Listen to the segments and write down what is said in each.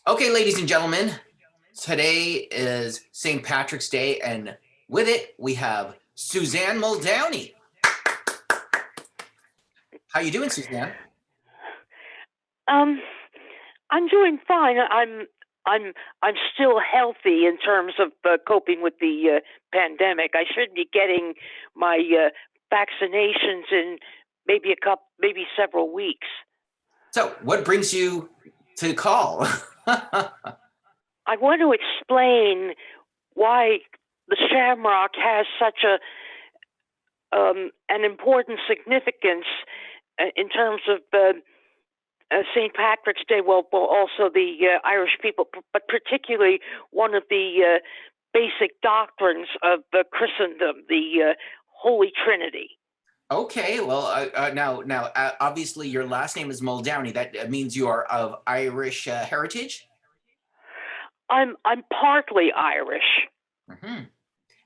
Okay, ladies and gentlemen, today is St. Patrick's Day, and with it we have Suzanne Muldowney. How you doing, Suzanne? Um, I'm doing fine. I'm still healthy in terms of coping with the pandemic. I should be getting my vaccinations in maybe several weeks. So, what brings you to call? I want to explain why the shamrock has such a an important significance in terms of St. Patrick's Day, well, also the Irish people, but particularly one of the basic doctrines of Christendom, the Holy Trinity. Okay, well, obviously your last name is Muldowney. That means you are of Irish heritage. I'm partly Irish. Mm-hmm.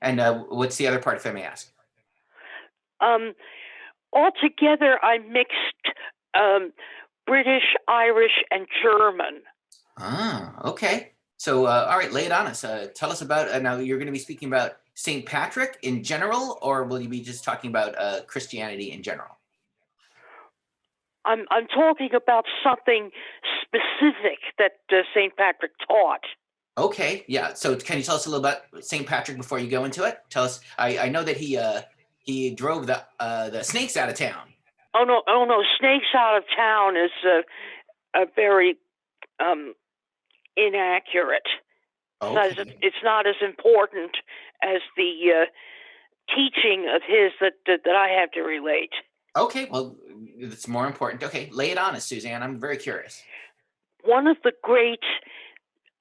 And what's the other part, if I may ask? Um, Altogether, I'm mixed British, Irish, and German. Ah, okay. So, all right, lay it on us. Tell us about now. You're going to be speaking about Saint Patrick in general, or will you be just talking about Christianity in general? I'm talking about something specific that St. Patrick taught. Okay, yeah. So, can you tell us a little about Saint Patrick before you go into it? Tell us. I know that he drove the snakes out of town. Oh no! Snakes out of town is a very um, inaccurate. Okay. It's not as important as the teaching of his that I have to relate. Okay. Well, it's more important. Okay, lay it on us, Suzanne. I'm very curious. One of the great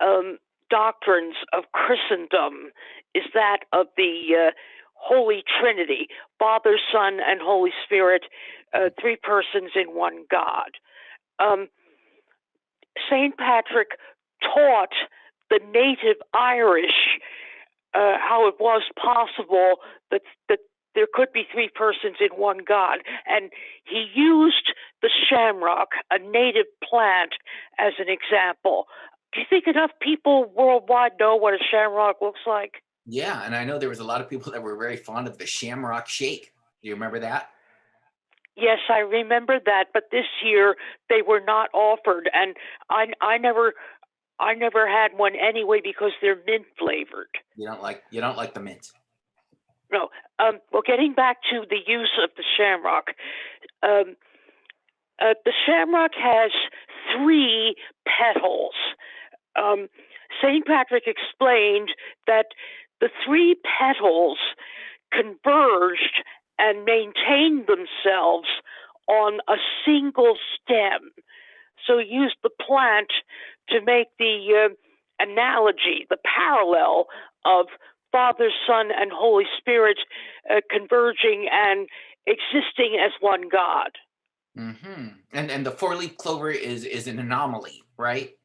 um, doctrines of Christendom is that of the Holy Trinity, Father, Son, and Holy Spirit, three persons in one God. Um, St. Patrick taught the native Irish how it was possible that there could be three persons in one God. And he used the shamrock, a native plant, as an example. Do you think enough people worldwide know what a shamrock looks like? Yeah, and I know there was a lot of people that were very fond of the Shamrock Shake. Do you remember that? Yes, I remember that, but this year they were not offered, and I never had one anyway because they're mint flavored. You don't like the mint. No, well, getting back to the use of the shamrock, um, the shamrock has three petals. Um, St. Patrick explained that the three petals converged and maintained themselves on a single stem. So he used the plant to make the analogy, the parallel of Father, Son, and Holy Spirit converging and existing as one God. Mm-hmm. And the four-leaf clover is an anomaly, right?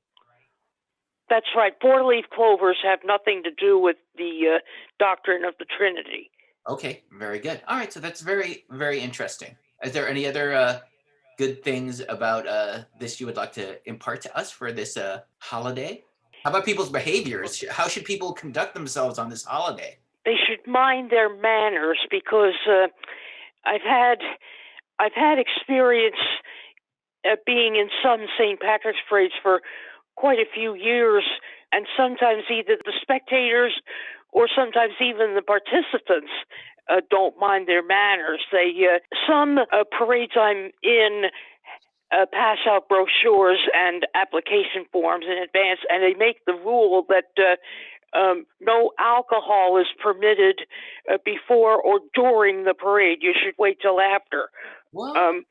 That's right. Four-leaf clovers have nothing to do with the doctrine of the Trinity. Okay, very good. All right, so that's very, very interesting. Is there any other good things about this you would like to impart to us for this holiday? How about people's behaviors? How should people conduct themselves on this holiday? They should mind their manners because I've had experience being in some St. Patrick's parades for quite a few years, and sometimes either the spectators or sometimes even the participants don't mind their manners. They some parades I'm in pass out brochures and application forms in advance, and they make the rule that no alcohol is permitted before or during the parade. You should wait till after. What? Um,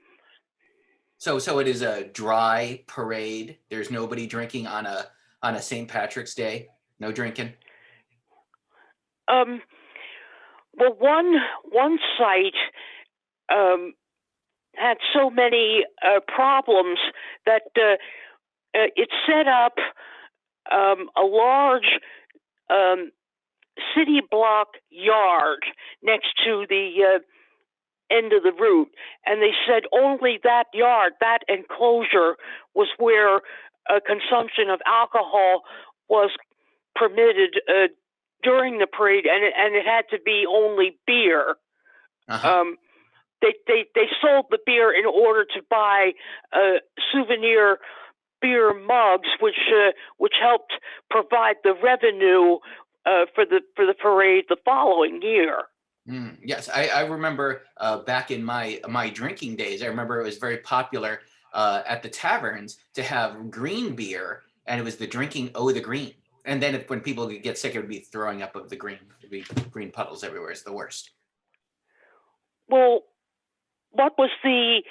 So it is a dry parade. There's nobody drinking on a St. Patrick's Day. No drinking. um, well, one site had so many problems that it set up a large um, city block yard next to the end of the route, and they said only that yard, that enclosure, was where consumption of alcohol was permitted during the parade, and it had to be only beer. Uh-huh. They sold the beer in order to buy souvenir beer mugs, which helped provide the revenue for the parade the following year. Yes, I remember back in my drinking days. I remember it was very popular at the taverns to have green beer, and it was the drinking the green. And then when people would get sick, it would be throwing up of the green. It'd be green puddles everywhere. It's the worst. Well, what was the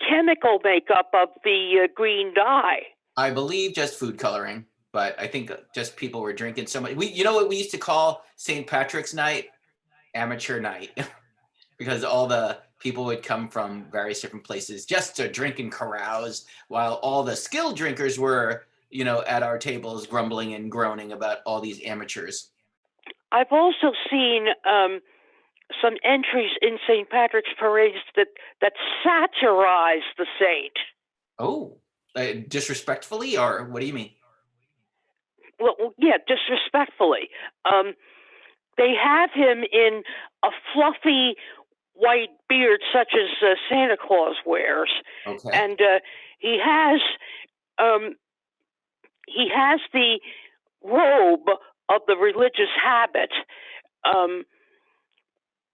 chemical makeup of the green dye? I believe just food coloring, but I think just people were drinking so much. You know what we used to call St. Patrick's Night? Amateur night, because all the people would come from various different places just to drink and carouse, while all the skilled drinkers were, at our tables grumbling and groaning about all these amateurs. I've also seen some entries in St. Patrick's parades that satirize the saint. Oh, disrespectfully, or what do you mean? Well, yeah, disrespectfully. They have him in a fluffy white beard, such as Santa Claus wears, Okay. and he has the robe of the religious habit,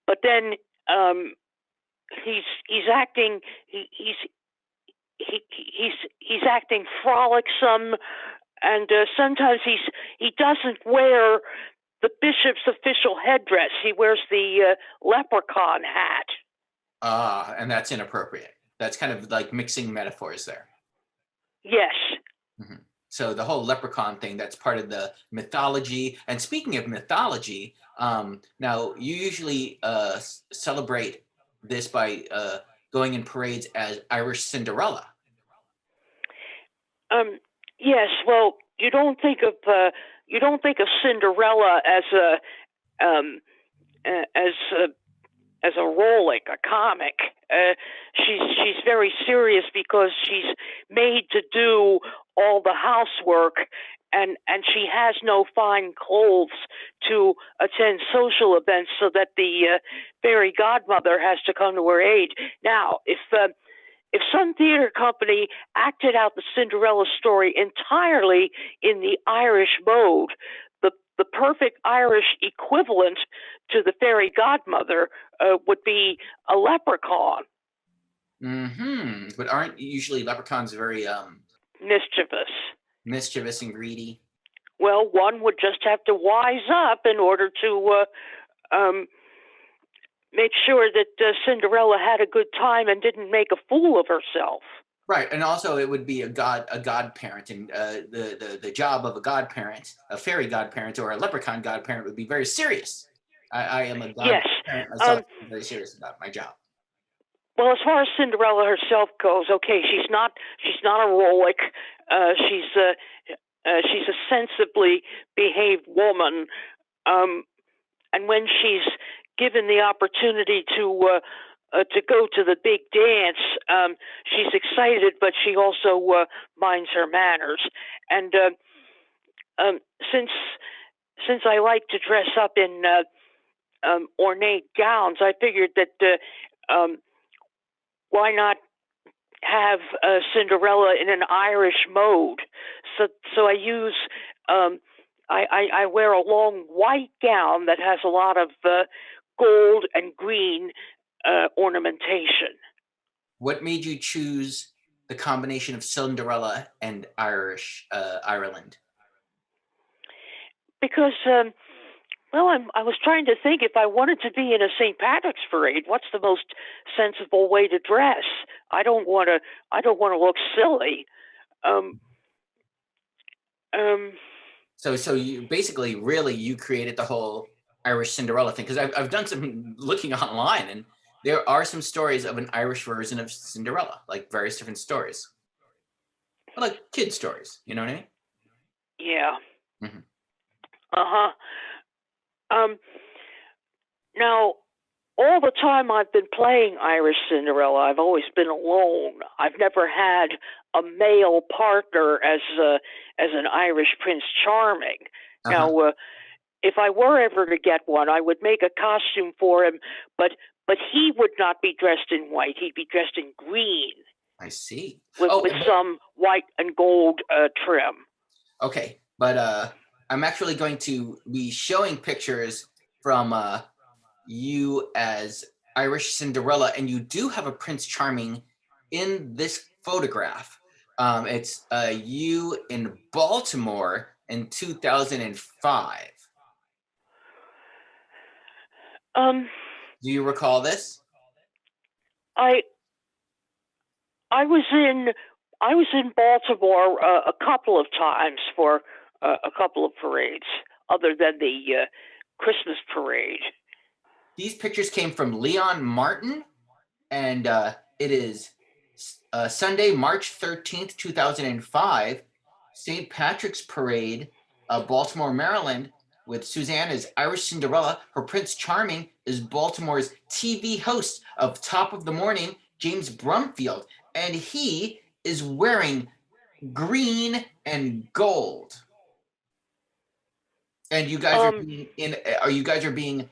but then he's acting he's acting frolicsome, and sometimes he doesn't wear the bishop's official headdress. He wears the leprechaun hat. And that's inappropriate. That's kind of like mixing metaphors there. Yes. Mm-hmm. So the whole leprechaun thing, that's part of the mythology. And speaking of mythology, now you usually celebrate this by going in parades as Irish Cinderella. Yes. Well, you don't think of Cinderella as a role, like a comic. She's very serious because she's made to do all the housework, and she has no fine clothes to attend social events, so that the fairy godmother has to come to her aid. Now, if some theater company acted out the Cinderella story entirely in the Irish mode, the perfect Irish equivalent to the fairy godmother would be a leprechaun. Mm-hmm. But aren't usually leprechauns very mischievous and greedy? Well, one would just have to wise up in order to make sure that Cinderella had a good time and didn't make a fool of herself. Right, and also it would be a godparent, and the job of a godparent, a fairy godparent, or a leprechaun godparent would be very serious. I am a godparent myself. I'm very serious about my job. Well, as far as Cinderella herself goes, okay, she's not a Rolik. She's a sensibly behaved woman, and when she's given the opportunity to go to the big dance, she's excited, but she also minds her manners. And since I like to dress up in ornate gowns, I figured that why not have Cinderella in an Irish mode? So I use I wear a long white gown that has a lot of gold and green ornamentation. What made you choose the combination of Cinderella and Ireland? Because I was trying to think, if I wanted to be in a St. Patrick's parade, what's the most sensible way to dress? I don't want to look silly. So you basically really you created the whole Irish Cinderella thing, because I've done some looking online, and there are some stories of an Irish version of Cinderella, like various different stories, but like kid stories. You know what I mean? Yeah. Mm-hmm. Now, all the time I've been playing Irish Cinderella, I've always been alone. I've never had a male partner as an Irish Prince Charming. Uh-huh. Now, if I were ever to get one, I would make a costume for him, but he would not be dressed in white. He'd be dressed in green I see. with Oh, some white and gold trim. okay. But I'm actually going to be showing pictures from you as Irish Cinderella, and you do have a Prince Charming in this photograph. It's you in Baltimore in 2005. Do you recall this? I was in Baltimore a couple of times for a couple of parades, other than the Christmas parade. These pictures came from Leon Martin, and it is Sunday, March 13th, 2005, St. Patrick's Parade, Baltimore, Maryland, with Suzanne as Irish Cinderella. Her Prince Charming is Baltimore's TV host of Top of the Morning, James Brumfield, and he is wearing green and gold. And you guys are being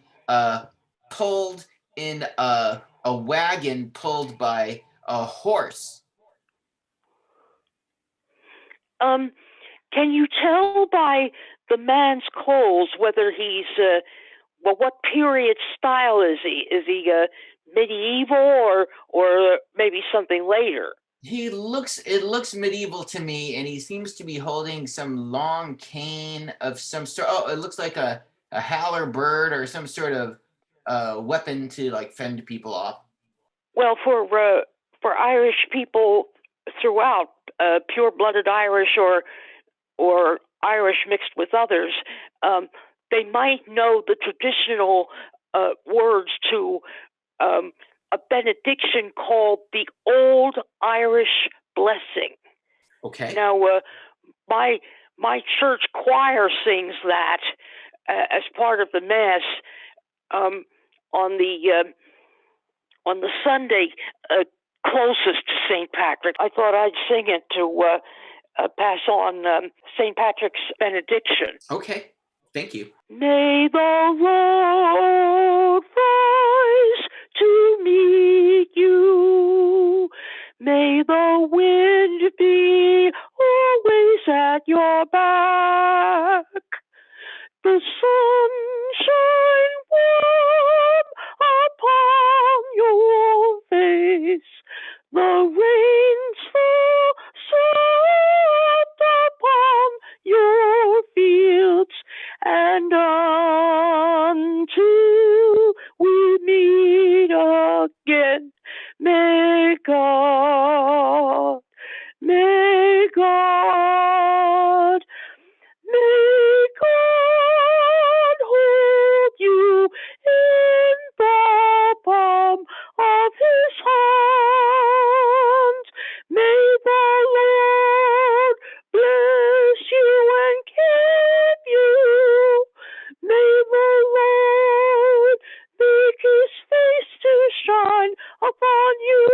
pulled in a wagon pulled by a horse. Can you tell by the man's clothes whether he's what period style is he? Is he medieval or maybe something later? It looks medieval to me, and he seems to be holding some long cane of some sort. Oh, it looks like a halberd or some sort of weapon to like fend people off. Well, for Irish people throughout, pure-blooded Irish or Irish mixed with others, they might know the traditional words to a benediction called the Old Irish Blessing. Okay. Now, my church choir sings that as part of the mass on the Sunday closest to St. Patrick. I thought I'd sing it to pass on St. Patrick's benediction. Okay. Thank you. May the Lord rise to meet you. May the wind be always at your back. The sun shine warm upon your face. The rains fall soft upon your fields, and until we meet again, may God hold you in the palm of his hand. May the Lord bless you and keep you. May the Lord make his face to shine upon you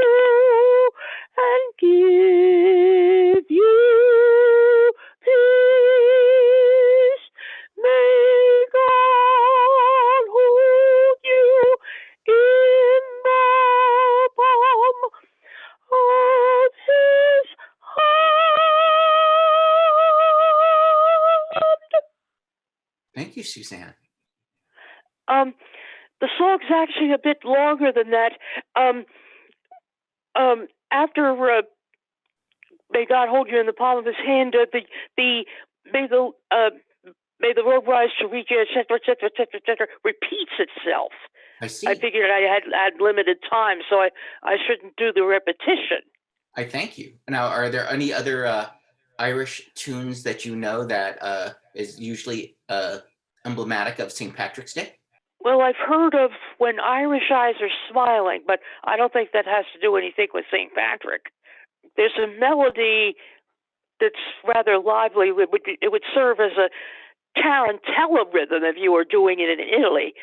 and give you peace. May God hold you in the palm of his hand. Thank you, Suzanne. The song's actually a bit longer than that. After may God hold you in the palm of his hand, may the road rise to reach you, etc., etc., etc., etc., repeats itself. I see. I figured I had limited time, so I shouldn't do the repetition. I thank you. Now, are there any other Irish tunes that you know that is usually emblematic of St. Patrick's Day? Well, I've heard of When Irish Eyes Are Smiling, but I don't think that has to do anything with St. Patrick. There's a melody that's rather lively. It would serve as a tarantella rhythm if you were doing it in Italy.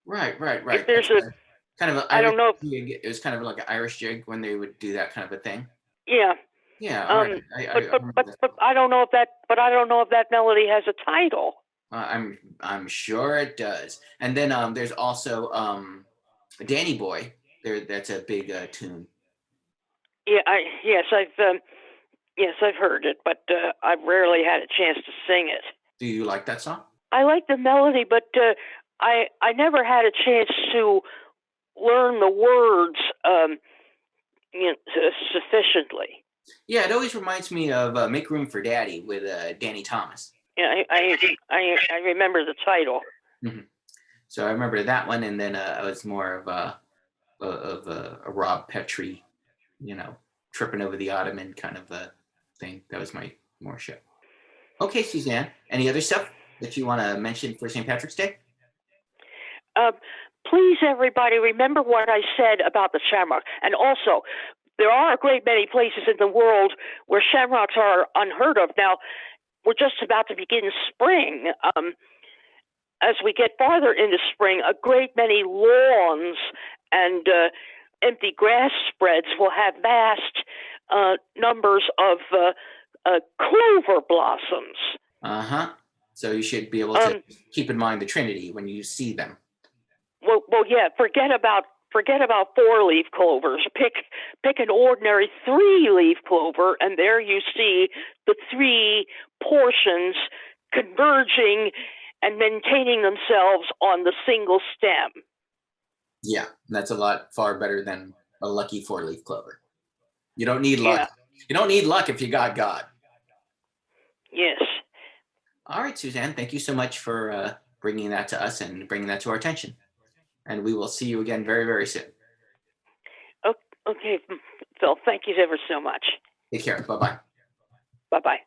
Right, right, If right. there's That's a, kind of an I Irish don't know. jig. It was kind of like an Irish jig when they would do that kind of a thing. Yeah. Yeah, all right. I remember that. But I don't know if that. But I don't know if that melody has a title. I'm sure it does. And then there's also Danny Boy. That's a big tune. Yeah. Yes, I've heard it, but I've rarely had a chance to sing it. Do you like that song? I like the melody, but I never had a chance to learn the words sufficiently. Yeah, it always reminds me of "Make Room for Daddy" with Danny Thomas. Yeah, I remember the title. Hmm. So I remember that one, and then I was more of a Rob Petrie, tripping over the ottoman kind of a thing. That was my more show. Okay, Suzanne. Any other stuff that you want to mention for St. Patrick's Day? Please, everybody, remember what I said about the shamrock. And also, there are a great many places in the world where shamrocks are unheard of. Now, we're just about to begin spring. As we get farther into spring, a great many lawns and empty grass spreads will have vast numbers of clover blossoms. Uh-huh. So you should be able to keep in mind the Trinity when you see them. Well, yeah. Forget about 4-leaf clovers. Pick an ordinary 3-leaf clover, and there you see the 3 portions converging and maintaining themselves on the single stem. Yeah, that's a lot far better than a lucky 4-leaf clover. You don't need luck. Yeah. You don't need luck if you got God. Yes. All right, Suzanne. Thank you so much for bringing that to us and bringing that to our attention. And we will see you again very, very soon. Okay, Phil. Thank you ever so much. Take care. Bye-bye. Bye-bye.